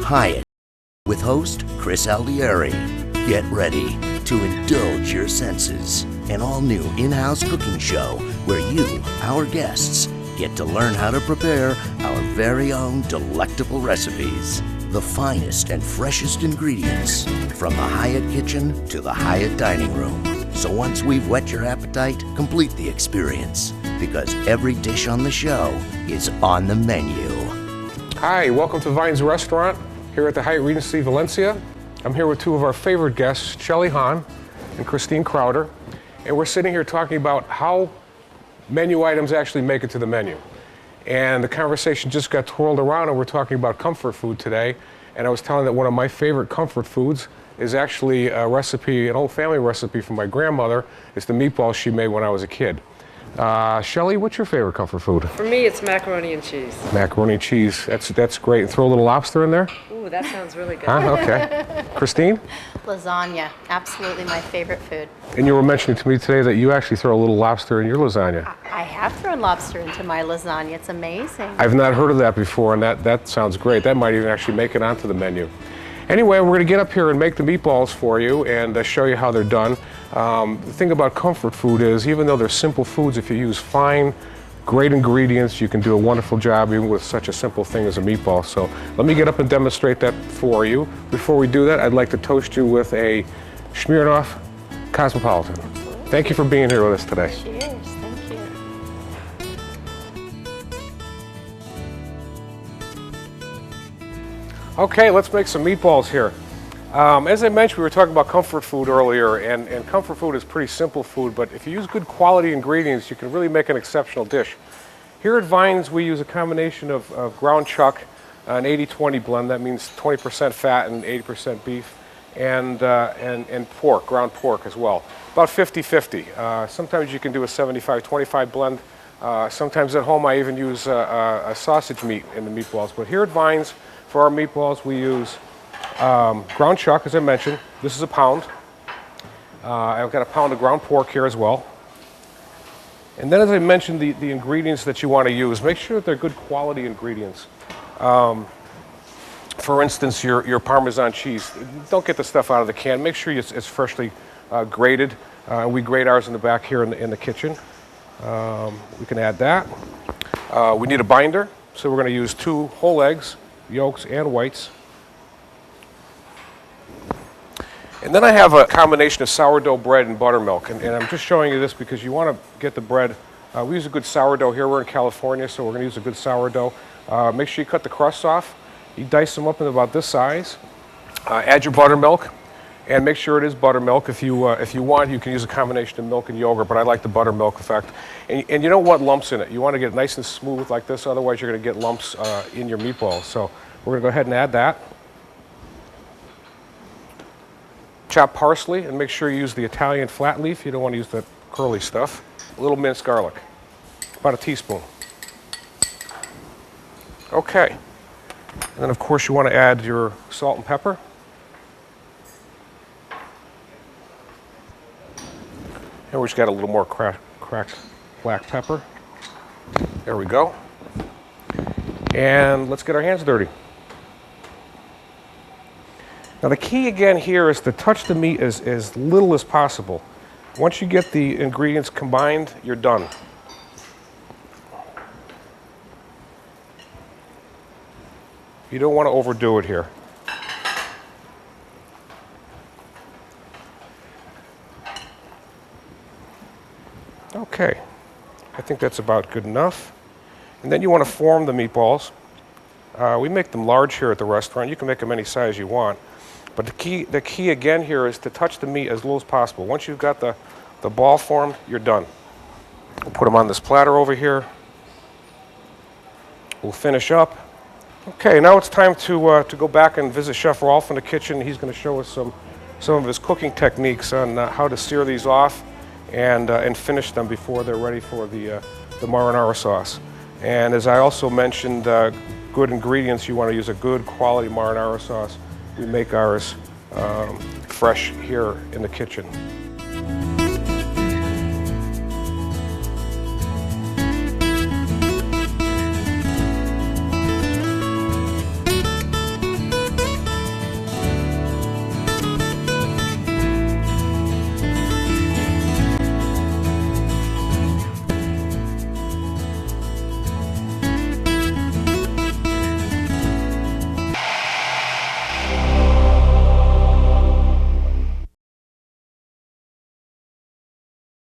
Hyatt with host Chris Aldieri. Get ready to indulge your senses. An all-new in-house cooking show where you, our guests, get to learn how to prepare our very own delectable recipes. The finest and freshest ingredients from the Hyatt kitchen to the Hyatt dining room. So once we've whet your appetite, complete the experience, because every dish on the show is on the menu. Hi, welcome to Vine's Restaurant here at the Hyatt Regency Valencia. I'm here with two of our favorite guests, Shelly Hahn and Christine Crowder, and we're sitting here talking about how menu items actually make it to the menu. And the conversation just got twirled around, and we're talking about comfort food today. And I was telling that one of my favorite comfort foods is actually a recipe, an old family recipe from my grandmother. It's the meatballs she made when I was a kid. Shelly, what's your favorite comfort food? For me, it's macaroni and cheese. Macaroni and cheese, that's great. And throw a little lobster in there? Ooh, that sounds really good. Huh? Okay. Christine? Lasagna, absolutely my favorite food. And you were mentioning to me today that you actually throw a little lobster in your lasagna. I have thrown lobster into my lasagna. It's amazing. I've not heard of that before, and that sounds great. That might even actually make it onto the menu. Anyway, we're going to get up here and make the meatballs for you and show you how they're done. The thing about comfort food is, even though they're simple foods, if you use fine, great ingredients, you can do a wonderful job even with such a simple thing as a meatball. So let me get up and demonstrate that for you. Before we do that, I'd like to toast you with a Smirnoff Cosmopolitan. Thank you for being here with us today. Cheers, thank you. Okay, let's make some meatballs here. As I mentioned, we were talking about comfort food earlier, and comfort food is pretty simple food, but if you use good quality ingredients, you can really make an exceptional dish. Here at Vines, we use a combination of ground chuck, an 80-20 blend. That means 20% fat and 80% beef, and pork, ground pork as well. About 50-50. Sometimes you can do a 75-25 blend. Sometimes at home I even use a sausage meat in the meatballs. But here at Vines, for our meatballs, we use ground chuck, as I mentioned. This is a pound. I've got a pound of ground pork here as well. And then, as I mentioned, the ingredients that you want to use, make sure that they're good quality ingredients. For instance, your Parmesan cheese. Don't get the stuff out of the can. Make sure it's freshly grated. We grate ours in the back here in the kitchen. We can add that. We need a binder, so we're going to use 2 whole eggs, yolks and whites. And then I have a combination of sourdough bread and buttermilk, and I'm just showing you this because you want to get the bread. We use a good sourdough here. We're in California, so we're going to use a good sourdough. Make sure you cut the crusts off. You dice them up in about this size. Add your buttermilk, and make sure it is buttermilk. If you want, you can use a combination of milk and yogurt, but I like the buttermilk effect. And you don't want lumps in it. You want to get it nice and smooth like this, otherwise you're going to get lumps in your meatballs. So we're going to go ahead and add that. Chop parsley, and make sure you use the Italian flat leaf. You don't want to use that curly stuff. A little minced garlic, about a teaspoon. Okay. And then, of course, you want to add your salt and pepper. And we just got a little more cracked black pepper. There we go. And let's get our hands dirty. Now the key again here is to touch the meat as little as possible. Once you get the ingredients combined, you're done. You don't want to overdo it here. Okay, I think that's about good enough. And then you want to form the meatballs. We make them large here at the restaurant. You can make them any size you want. But the key again here is to touch the meat as little as possible. Once you've got the ball formed, you're done. We'll put them on this platter over here. We'll finish up. Okay, now it's time to go back and visit Chef Rolf in the kitchen. He's going to show us some of his cooking techniques on how to sear these off and finish them before they're ready for the marinara sauce. And as I also mentioned, good ingredients, you want to use a good quality marinara sauce. We make ours fresh here in the kitchen.